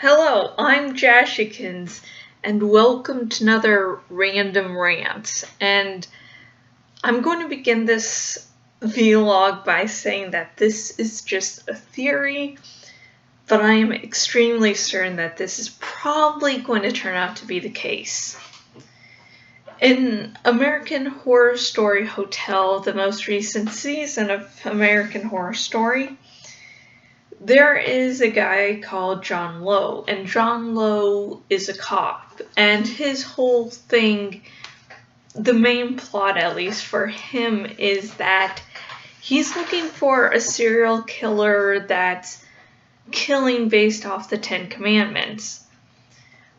Hello, I'm Jashikins, and welcome to another Random Rant. And I'm going to begin this vlog by saying that this is just a theory, but I am extremely certain that this is probably going to turn out to be the case. In American Horror Story Hotel, the most recent season of American Horror Story, there is a guy called John Lowe, and John Lowe is a cop, and his whole thing, the main plot at least for him, is that he's looking for a serial killer that's killing based off the Ten Commandments.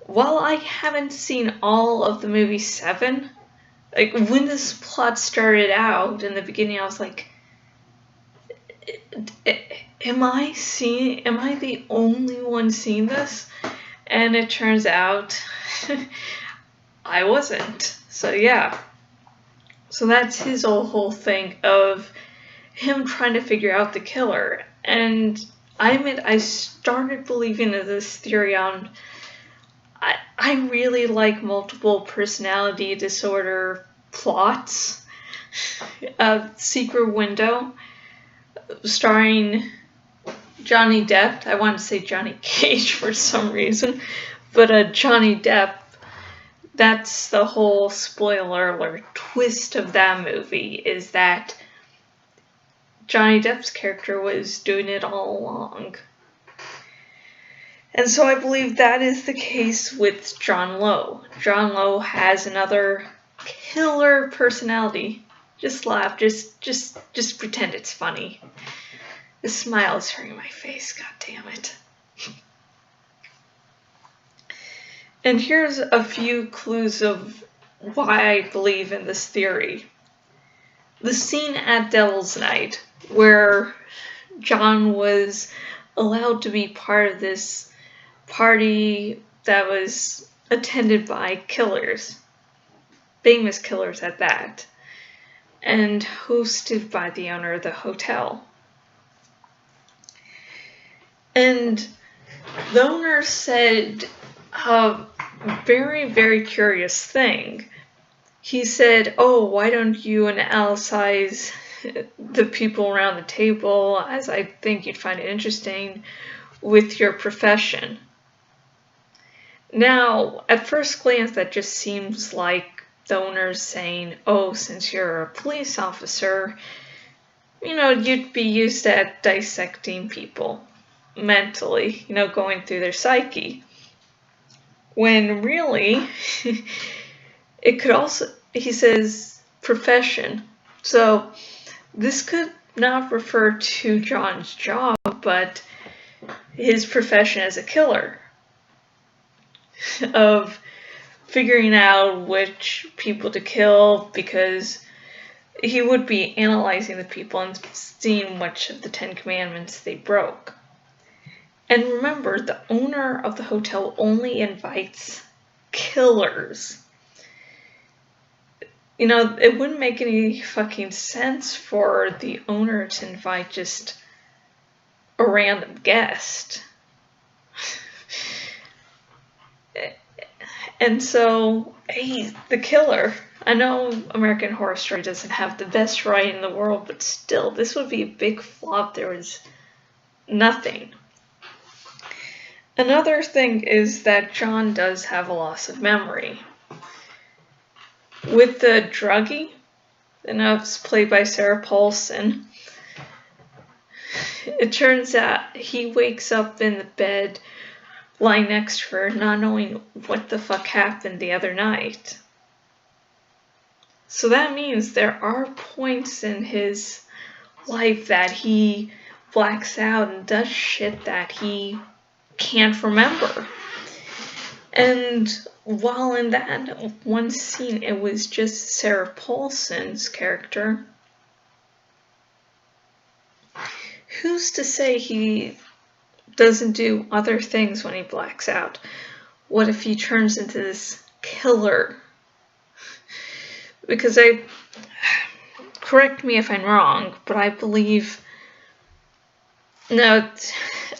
While I haven't seen all of the movie Seven, like when this plot started out in the beginning, I was like, am I the only one seeing this? And it turns out I wasn't. So yeah. So that's his whole thing of him trying to figure out the killer. And I admit I started believing in this theory on I really like multiple personality disorder plots. Secret Window, starring Johnny Depp. I wanted to say Johnny Cage for some reason, but Johnny Depp. That's the whole spoiler alert twist of that movie, is that Johnny Depp's character was doing it all along. And so I believe that is the case with John Lowe. John Lowe has another killer personality. Just laugh, just pretend it's funny. The smile is hurting my face, god damn it. And here's a few clues of why I believe in this theory. The scene at Devil's Night, where John was allowed to be part of this party that was attended by killers, famous killers at that, and hosted by the owner of the hotel. And the owner said a very, very curious thing. He said, "Oh, why don't you analyze the people around the table, as I think you'd find it interesting, with your profession?" Now, at first glance, that just seems like the owner's saying, "Oh, since you're a police officer, you'd be used at dissecting people mentally, going through their psyche." When really, it could also, he says, profession. So this could not refer to John's job, but his profession as a killer, of figuring out which people to kill, because he would be analyzing the people and seeing which of the Ten Commandments they broke. And remember, the owner of the hotel only invites killers. It wouldn't make any fucking sense for the owner to invite just a random guest. And so, hey, the killer. I know American Horror Story doesn't have the best writing in the world, but still, this would be a big flop. There was nothing. Another thing is that John does have a loss of memory. With the druggie, it's played by Sarah Paulson, it turns out he wakes up in the bed lying next to her, not knowing what the fuck happened the other night. So that means there are points in his life that he blacks out and does shit that he can't remember. And while in that one scene it was just Sarah Paulson's character, who's to say he doesn't do other things when he blacks out? What if he turns into this killer? Because correct me if I'm wrong, but I believe, no,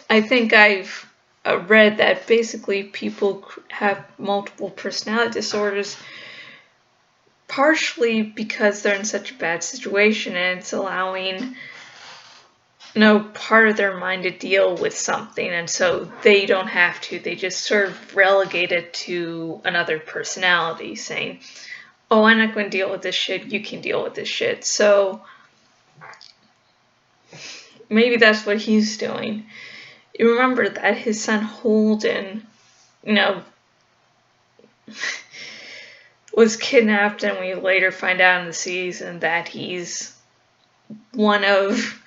I think I've read that basically people have multiple personality disorders partially because they're in such a bad situation and it's allowing part of their mind to deal with something, and so they don't have to. They just sort of relegate it to another personality, saying, oh, I'm not going to deal with this shit, you can deal with this shit. So maybe that's what he's doing. You remember that his son Holden, was kidnapped, and we later find out in the season that he's one of...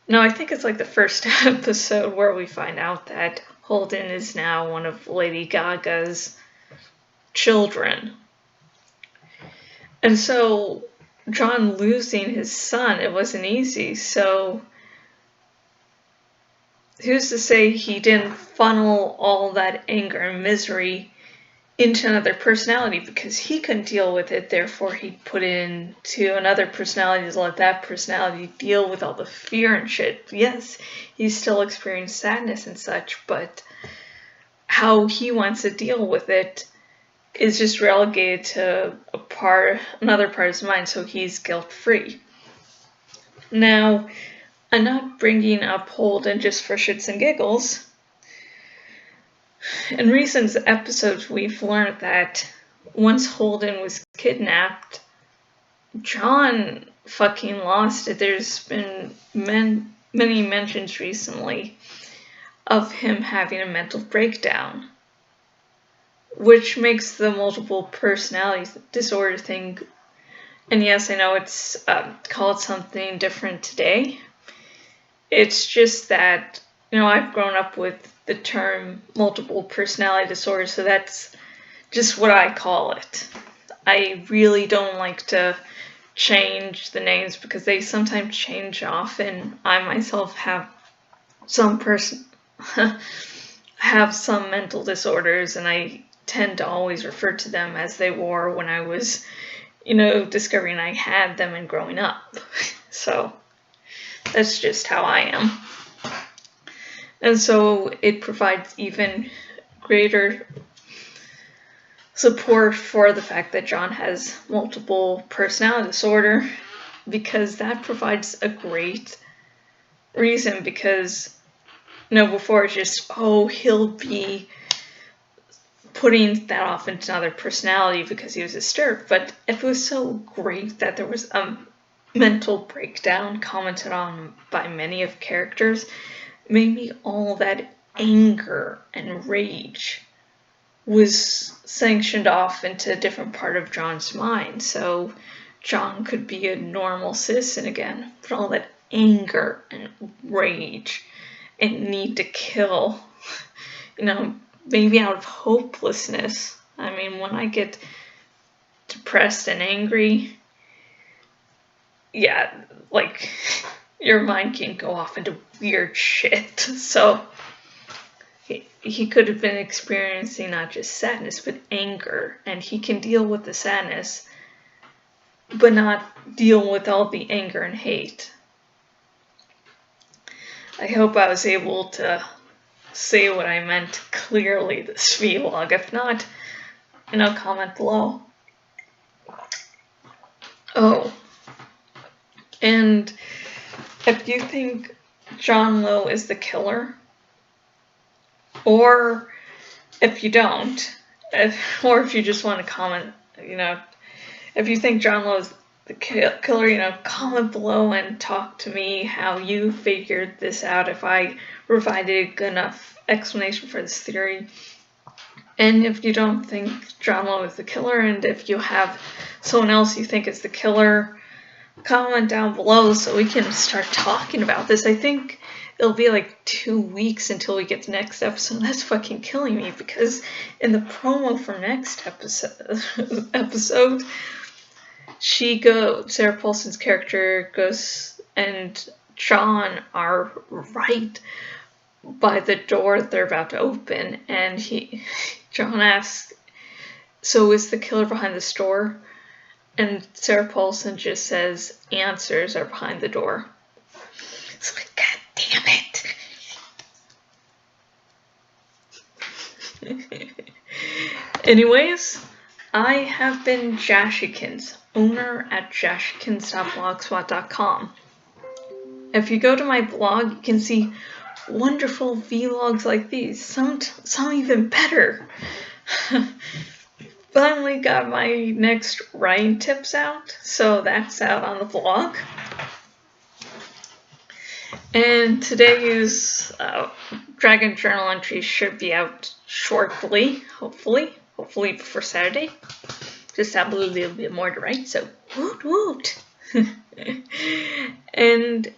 No, I think it's like the first episode where we find out that Holden is now one of Lady Gaga's children. And so John losing his son, it wasn't easy. So who's to say he didn't funnel all that anger and misery into another personality because he couldn't deal with it, therefore he put it into another personality to let that personality deal with all the fear and shit. Yes, he still experienced sadness and such, but how he wants to deal with it is just relegated to another part of his mind, so he's guilt-free. Now, I'm not bringing up Holden just for shits and giggles. In recent episodes, we've learned that once Holden was kidnapped, John fucking lost it. There's been many mentions recently of him having a mental breakdown, which makes the multiple personality disorder thing, and yes, I know it's called something different today. It's just that, I've grown up with the term multiple personality disorder, so that's just what I call it. I really don't like to change the names because they sometimes change often. I myself have some mental disorders, and I tend to always refer to them as they were when I was, discovering I had them and growing up. So that's just how I am. And so it provides even greater support for the fact that John has multiple personality disorder, because that provides a great reason, because before it's just, he'll be putting that off into another personality because he was disturbed. But if it was so great that there was a mental breakdown commented on by many of characters, maybe all that anger and rage was sanctioned off into a different part of John's mind, so John could be a normal citizen again. But all that anger and rage and need to kill, maybe out of hopelessness. I mean, when I get depressed and angry, yeah, like, your mind can go off into weird shit. So he could have been experiencing not just sadness, but anger. And he can deal with the sadness, but not deal with all the anger and hate. I hope I was able to say what I meant clearly this vlog. If not, comment below. Oh, and if you think John Lowe is the killer, or if you don't, or if you just want to comment, if you think John Lowe is the killer, comment below and talk to me how you figured this out, if I provided a good enough explanation for this theory. And if you don't think John Lowe is the killer, and if you have someone else you think is the killer, comment down below so we can start talking about this. I think it'll be like 2 weeks until we get to next episode. That's fucking killing me, because in the promo for next episode, Sarah Paulson's character goes, and John are right by the door they're about to open, and John asks, so is the killer behind the store? And Sarah Paulson just says, answers are behind the door. It's like, God damn it. Anyways, I have been Jashikins, owner at jashikins.blogspot.com. If you go to my blog, you can see wonderful vlogs like these, some even better. Finally got my next writing tips out, so that's out on the blog. And today's Dragon Journal entry should be out shortly, hopefully before Saturday. Just have a little bit more to write, so woot woot. And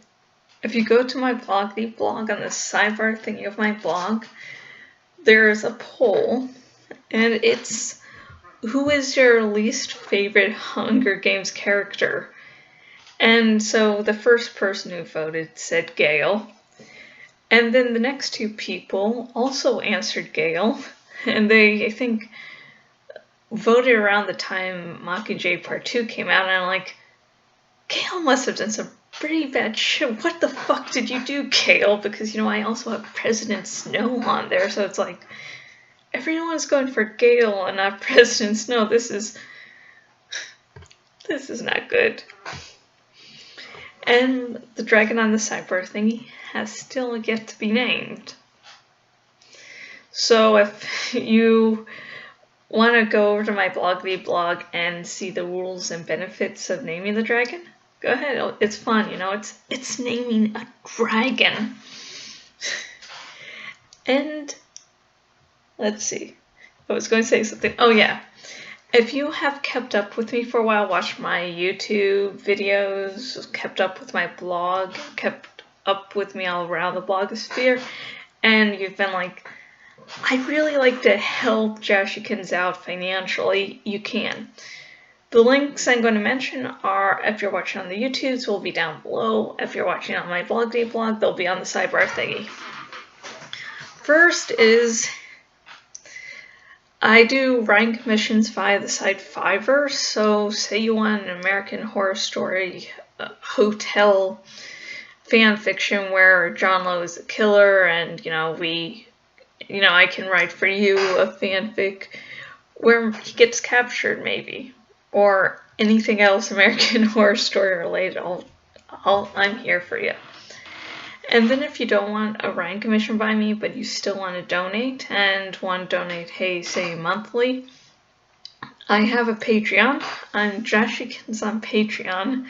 if you go to my blog, the blog on the sidebar thingy of my blog, there's a poll, and it's who is your least favorite Hunger Games character? And so the first person who voted said Gale. And then the next two people also answered Gale. And they, I think, voted around the time Mockingjay Part 2 came out. And I'm like, Gale must have done some pretty bad shit. What the fuck did you do, Gale? Because, you know, I also have President Snow on there. So it's like, everyone's going for Gale and not President Snow. This is not good. And the dragon on the sidebar thingy has still yet to be named. So if you want to go over to my blog and see the rules and benefits of naming the dragon, go ahead. It's fun, you know. It's naming a dragon. And let's see. I was going to say something. Oh yeah. If you have kept up with me for a while, watched my YouTube videos, kept up with my blog, kept up with me all around the blogosphere, and you've been like, I'd really like to help Jashikins out financially, you can. The links I'm going to mention are, if you're watching on the YouTubes, will be down below. If you're watching on my blog, they'll be on the sidebar thingy. First is, I do writing commissions via the site Fiverr. So say you want an American Horror Story hotel fan fiction where John Lowe is a killer, and I can write for you a fanfic where he gets captured, maybe, or anything else American Horror Story related. I'm here for you. And then if you don't want a writing commission by me, but you still want to donate, and want to donate, hey, say monthly, I have a Patreon. I'm Jashikins on Patreon.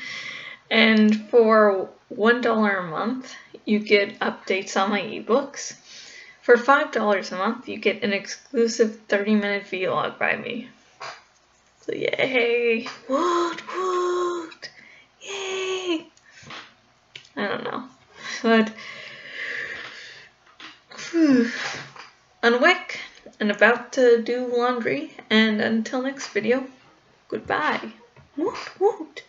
And for $1 a month, you get updates on my ebooks. For $5 a month, you get an exclusive 30-minute vlog by me. So yay! Woot woot! Yay! I don't know. But unwick and about to do laundry, and until next video, goodbye. Woot woot.